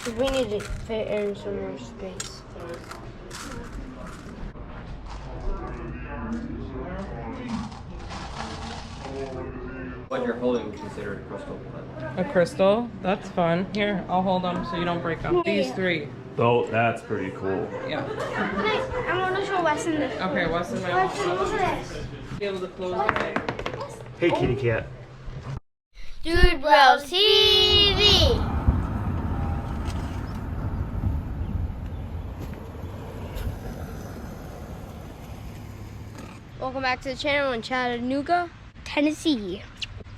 We need to fit in some more space. What you're holding would consider a crystal. A crystal? That's fun. Here, I'll hold them so you don't break them. These three. Oh, that's pretty cool. Yeah. I want to show Weston this. Okay, Weston might Weston, look at this. be able to close the bag. Hey, kitty cat. Dude Bros TV. Welcome back to the channel in Chattanooga, Tennessee.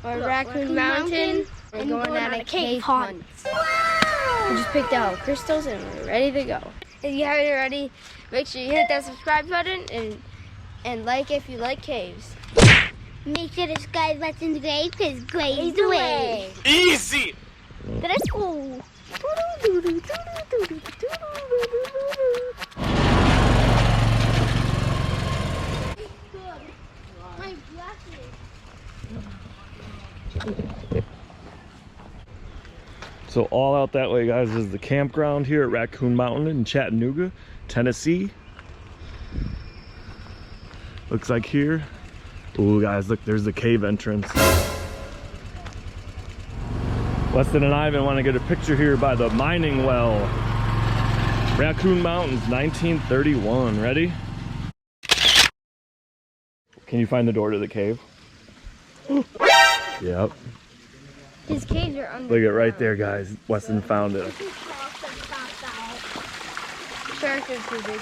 We're at Raccoon Mountain. We're going on a cave hunt. Wow. We just picked out crystals and we're ready to go. If you haven't already, make sure you hit that subscribe button and like if you like caves. Make sure to subscribe button today because Gray's the way. Easy! Let's go. So all out that way, guys, is the campground here at Raccoon Mountain in Chattanooga, Tennessee. Looks like here. Ooh, guys, look, there's the cave entrance. Weston and Ivan want to get a picture here by the mining well. Raccoon Mountains, 1931. Ready? Can you find the door to the cave? Yep. His caves are under. Look at right there, guys. Weston found it. Sharks are too big.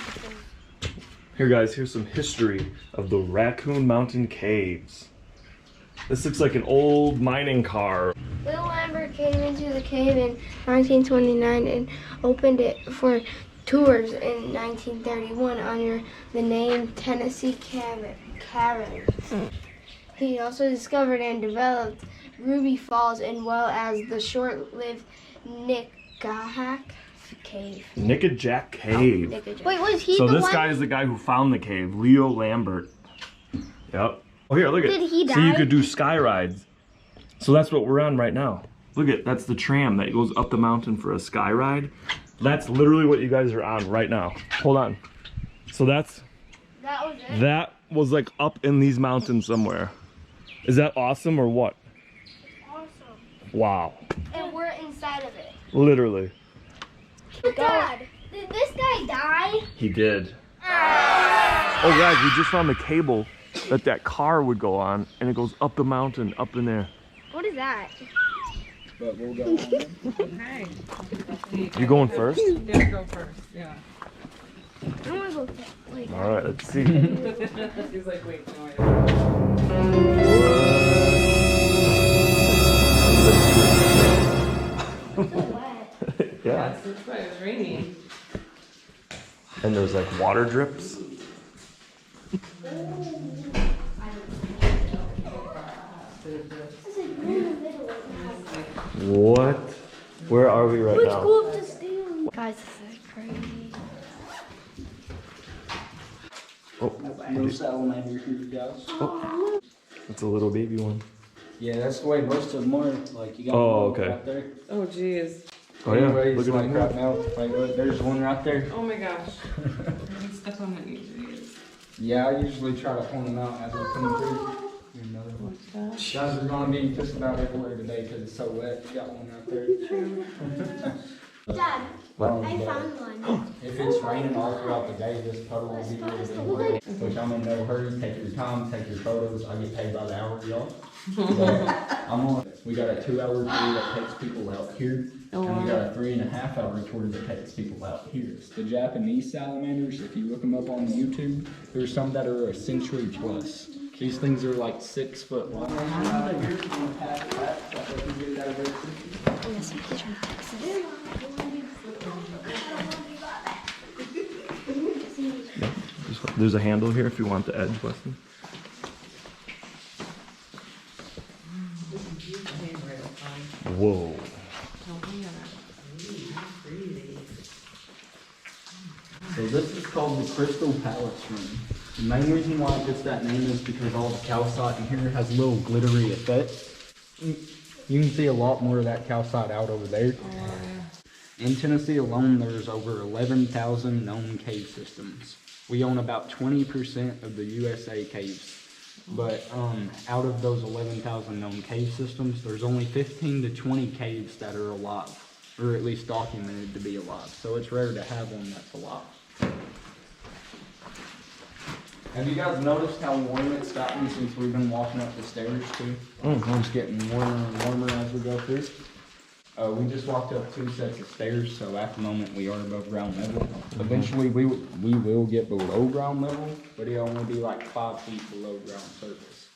Here, guys, here's some history of the Raccoon Mountain Caves. This looks like an old mining car. Bill Lambert came into the cave in 1929 and opened it for tours in 1931 under the name Tennessee Caverns. He also discovered and developed Ruby Falls as well as the short-lived Nickajack Cave. Nickajack Cave. Nickajack. Wait, was he So the this one? guy is the guy who found the cave, Leo Lambert. Yep. Oh, here, look at it. Did he So you die? could do sky rides. So that's what we're on right now. Look at, that's the tram that goes up the mountain for a sky ride. That's literally what you guys are on right now. Hold on. So that was like up in these mountains somewhere. Is that awesome or what? Awesome. Wow. And we're inside of it. Literally. Dad, did this guy die? He did. Oh, guys, we just found the cable that car would go on, and it goes up the mountain, up in there. What is that? But we'll go on. Okay. You going first? Yeah, go first. Yeah. I want to go wait. All right, let's see. He's like, wait, no, I don't. Yeah. Yes, that's why it was raining. And there's like water drips. What? Where are we right now? Go up the stairs. Guys, this is crazy. No salamander here, guys. It's a little baby one. Yeah, that's the way most of them are. Like, you got Oh, one okay. right there. Oh, geez. Oh yeah, Anyways, look at like that. right now, like, look, there's one right there. Oh my gosh. You step on my knees. Yeah, I usually try to point them out as they're coming through. Here's another one. Guys are gonna be just about everywhere today because it's so wet. You got one right there. Dad, What? I found one. If it's raining all throughout the day, this puddle will be really big. Which I'm in no hurry. Take your time, take your photos. I get paid by the hour, y'all. We got a 2-hour tour that takes people out here. And we got a 3.5-hour tour that takes people out here. The Japanese salamanders, if you look them up on YouTube, there's some that are a century plus. These things are like 6 foot long. There's a handle here if you want the edge, Weston. Whoa. So this is called the Crystal Palace Room. The main reason why it gets that name is because all the calcite in here has a little glittery effect. You can see a lot more of that calcite out over there. In Tennessee alone, there's over 11,000 known cave systems. We own about 20% of the USA caves. But out of those 11,000 known cave systems, there's only 15 to 20 caves that are alive, or at least documented to be alive. So it's rare to have one that's alive. Have you guys noticed how warm it's gotten since we've been walking up the stairs too? It's getting warmer and warmer as we go through. We just walked up 2 sets of stairs, so at the moment we are above ground level. Eventually we will get below ground level, but it'll only be like 5 feet below ground surface.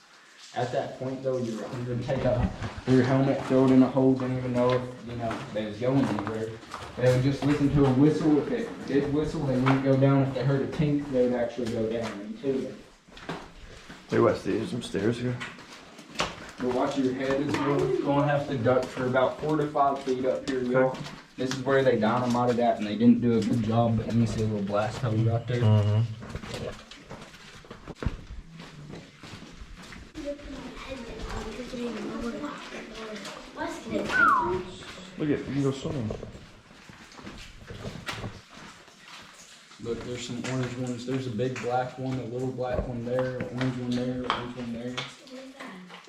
At that point though, you're going to take out your helmet, throw it in a hole, don't even know if, they was going anywhere. They would just listen to a whistle. If it did whistle, they wouldn't go down. If they heard a tink, they would actually go down into it. Hey Westy, there's some stairs here. But watch your head as well. You're going to have to duck for about 4 to 5 feet up here, y'all. This is where they dynamited at, and they didn't do a good job. But you see a little blast hole right there. Look at, you can go swimming. Look, there's some orange ones. There's a big black one, a little black one there, an orange one there, an orange one there.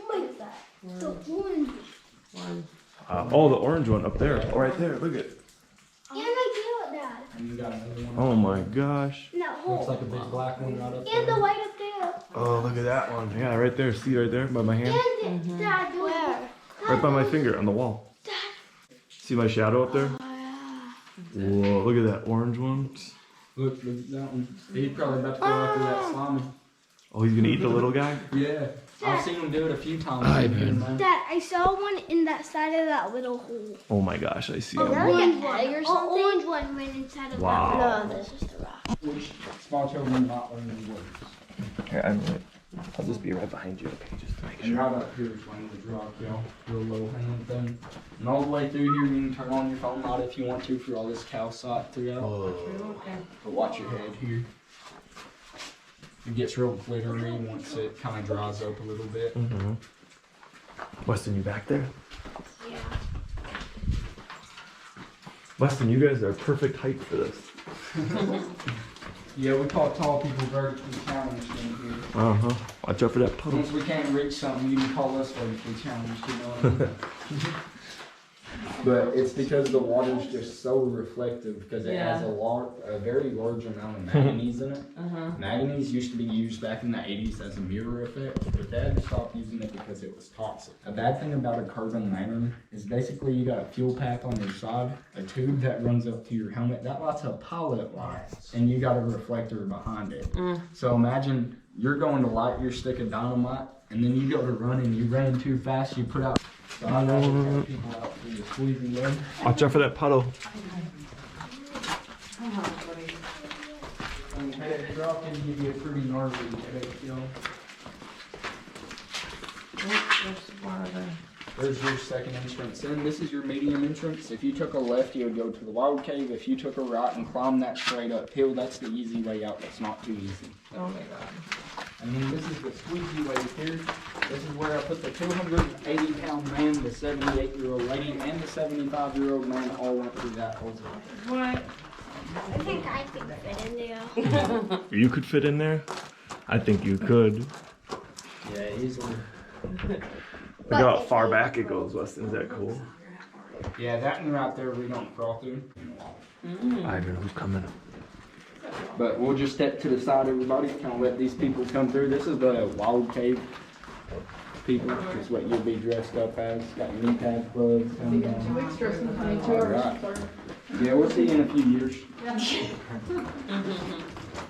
What is that? The orange. Oh, the orange one up there. Oh, right there. Look at. And I get it, Dad. And you got another one. Oh my gosh. In that hole. Looks like a big black one right up there. And the white up there. Oh, look at that one. Yeah, right there. See right there by my hand? And it, Dad, where? Right by my finger on the wall. See my shadow up there? Whoa, look at that orange one. Look at that one. He's probably about to go after that slimy. Oh, he's gonna eat the little guy? Yeah. I've seen him do it a few times. Dad, I saw one in that side of that little hole. Oh my gosh, I see Oh, him. orange one. Or something? Orange one went inside of Wow. that. No, that's just a rock. Which small children not learning the words. Here, I'll just be right behind you, okay, just to make And right up here is one of the rock, y'all. Real low hanging thing. And all the way through here, you can turn on your phone light if you want to for all this calcite throughout. But watch your head here. It gets real glittery once it kind of dries up a little bit. Weston, you back there? Yeah. Weston, you guys are perfect height for this. Yeah, we call tall people vertically challenged in here. Watch out for that puddle. Once we can't reach something, you can call us vertically challenged, you know what I mean? But it's because the water's just so reflective because it has a very large amount of manganese in it. Manganese used to be used back in the 80s as a mirror effect, but they had to stop using it because it was toxic. A bad thing about a carbon lantern is basically you got a fuel pack on your side, a tube that runs up to your helmet, that lights a pilot light, and you got a reflector behind it. So imagine you're going to light your stick of dynamite, and then you go to run and you ran too fast, you put out. So I'd rather take people out through the squeezy way. Watch out for that puddle. And headache drop can give you a pretty gnarly headache, you know. There's your second entrance in. This is your medium entrance. If you took a left, you would go to the wild cave. If you took a right and climbed that straight uphill, that's the easy way out. That's not too easy. Oh my god. And then this is the squeezy way here. This is where I put the 280-pound man, the 78-year-old lady, and the 75-year-old man all went through that hole. What? I think I could fit in there. You could fit in there? I think you could. Yeah, easily. Look how far back it goes, Weston. Is that cool? Yeah, that one right there we don't crawl through. Ivan, who's coming? But we'll just step to the side, everybody. Kind of let these people come through. This is the wild cave people. This is what you'll be dressed up as. Got your knee pads, gloves. You got 2 weeks dressing in 22 hours. Right. Yeah, we'll see you in a few years.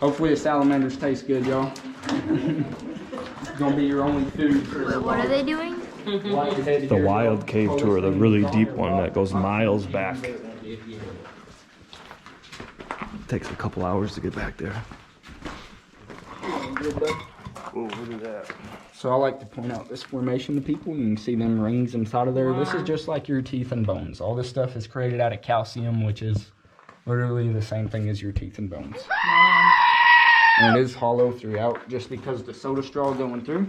Hopefully the salamanders taste good, y'all. It's gonna be your only food for the What are they doing? The wild cave tour, the really deep one that goes miles back. Takes a couple hours to get back there. Oh, look at that. So I like to point out this formation to people. You can see them rings inside of there. This is just like your teeth and bones. All this stuff is created out of calcium, which is literally the same thing as your teeth and bones. And it is hollow throughout just because the soda straw going through.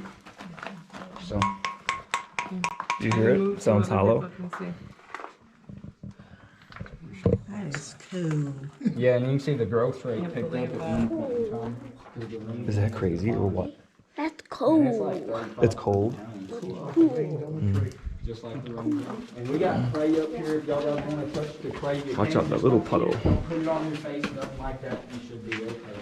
So. Do you hear it? Sounds hollow. That's cool. Yeah, and you can see the growth rate picked up at one point in time. Is that crazy or what? That's And cold. it's like 35 It's cold. pounds. Just like the rainbow. And we got clay up here. If y'all guys want to touch the clay, you Watch can. out, that Just little don't puddle. Don't put it on your face, nothing like that. You should be okay.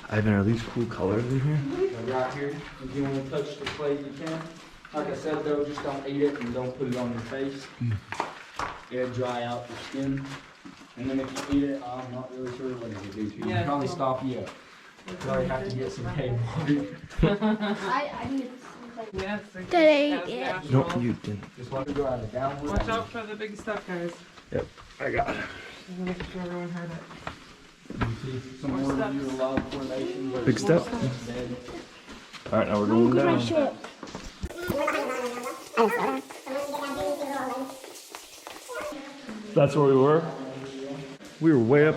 Ivan, are these cool colors in here? And right here, if you want to touch the clay, you can. Like I said though, just don't eat it and don't put it on your face. It'll dry out your skin. And then if you eat it, I'm not really sure what it will do to you. Yeah. It'll probably stop you up. Probably have to get some cave water. I need Yes. That ain't it. No, you didn't. Just let it go out of the downward. Watch out for the big stuff, guys. Yep, I got it. I'm gonna make sure everyone heard it. You see some more of your log formations. Big step. All right, now we're going down. That's where we were. We were way up.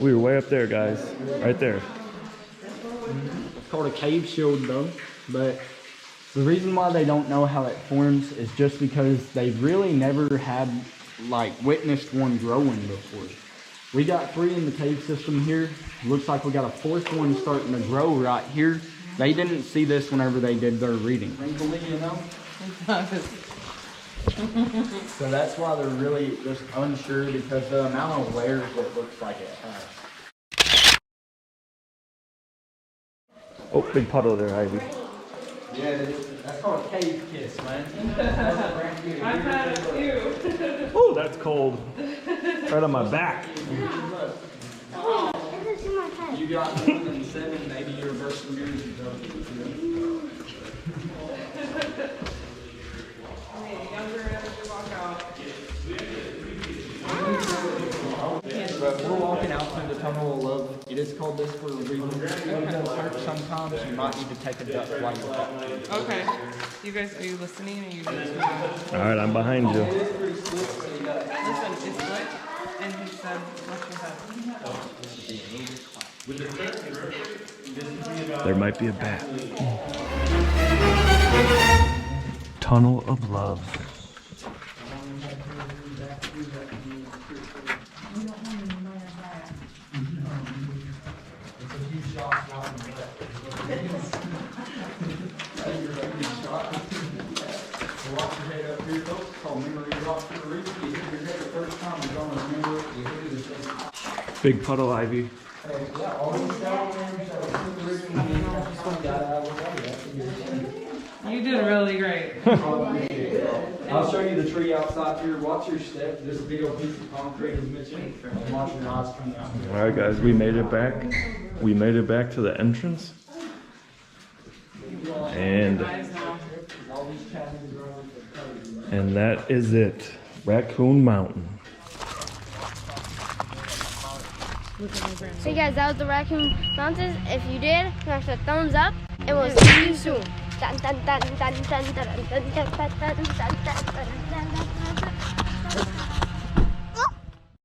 We were way up there, guys. Right there. It's called a cave shield though, but the reason why they don't know how it forms is just because they've really never had like witnessed one growing before. We got 3 in the cave system here. Looks like we got a 4th one starting to grow right here. They didn't see this whenever they did their reading. You know? So that's why they're really just unsure because the amount of layers it looks like it has. Oh, big puddle there, Ivy. Yeah, that's called a cave kiss, man. I've had a few. Oh, that's cold. Right on my back. You got more than 7, maybe your versatile years ago. But we're walking out through the tunnel of love. It is called this for a reason. When you go to church sometimes, you might need to take a duck while you're walking. Okay. You guys, are you listening? Or you just All right, I'm behind you. listen? It's lit, and he said, "Watch your head." There might be a bat. Tunnel of Love. Watch your head up here, folks. It's called Memory Rock for a reason. You hit your head the first time, you're going to remember it. You hit it the first time. Big puddle, Ivy. Yeah, all these down there, so the reason we just got out of the way. That's a good thing. You did really great. I'll show you the tree outside here. Watch your step. This big old piece of concrete is missing. And watch your eyes come out here. All right, guys, we made it back. We made it back to the entrance. And that is it. Raccoon Mountain. So guys, that was the Raccoon Mountains. If you did, smash the thumbs up, and we'll see you soon. Dun, dun, dun, dun, dun, dun, dun, dun, dun, dun, dun, dun, dun, dun, dun, dun.